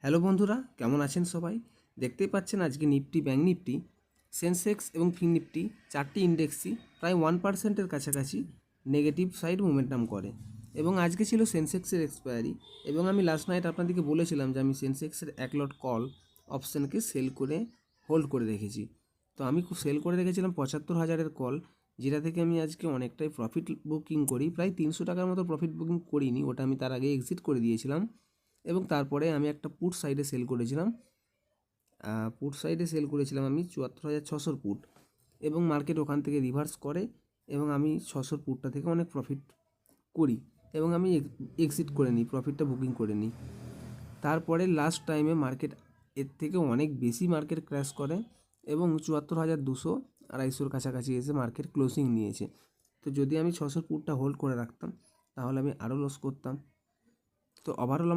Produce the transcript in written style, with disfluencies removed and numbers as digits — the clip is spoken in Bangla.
হ্যালো বন্ধুরা, কেমন আছেন সবাই? দেখতেই পাচ্ছেন আজকে নিফটি, ব্যাঙ্ক নিফটি, সেন্সেক্স এবং ফিন নিফটি চারটি ইন্ডেক্সই প্রায় 1%-এর কাছাকাছি নেগেটিভ সাইড মোমেন্টাম করে। এবং আজকে ছিল সেন্সেক্সের এক্সপায়ারি, এবং আমি লাস্ট নাইট আপনাদেরকে বলেছিলাম যে আমি সেন্সেক্সের 1 লট কল অপশানকে সেল করে হোল্ড করে রেখেছি। তো আমি সেল করে রেখেছিলাম 75,000-এর কল, যেটা থেকে আমি আজকে অনেকটাই প্রফিট বুকিং করি। প্রায় 300 টাকার মতো প্রফিট বুকিং করিনি, ওটা আমি তার আগে এক্সিট করে দিয়েছিলাম। এবং তারপরে আমি একটা পুট সাইডে সেল করেছিলাম, আমি 74,600 পুট, এবং মার্কেট ওখান থেকে রিভার্স করে এবং আমি 600 পুটটা থেকে অনেক প্রফিট করি এবং আমি এক্সিট করে নিই, প্রফিটটা বুকিং করে নিই। তারপরে লাস্ট টাইমে মার্কেট এর থেকে অনেক বেশি মার্কেট ক্র্যাশ করে এবং 74,200 250-র কাছাকাছি এসে মার্কেট ক্লোজিং নিয়েছে। তো যদি আমি 600 পুটটা হোল্ড করে রাখতাম তাহলে আমি আরও লস করতাম। তো ওভারঅল আমার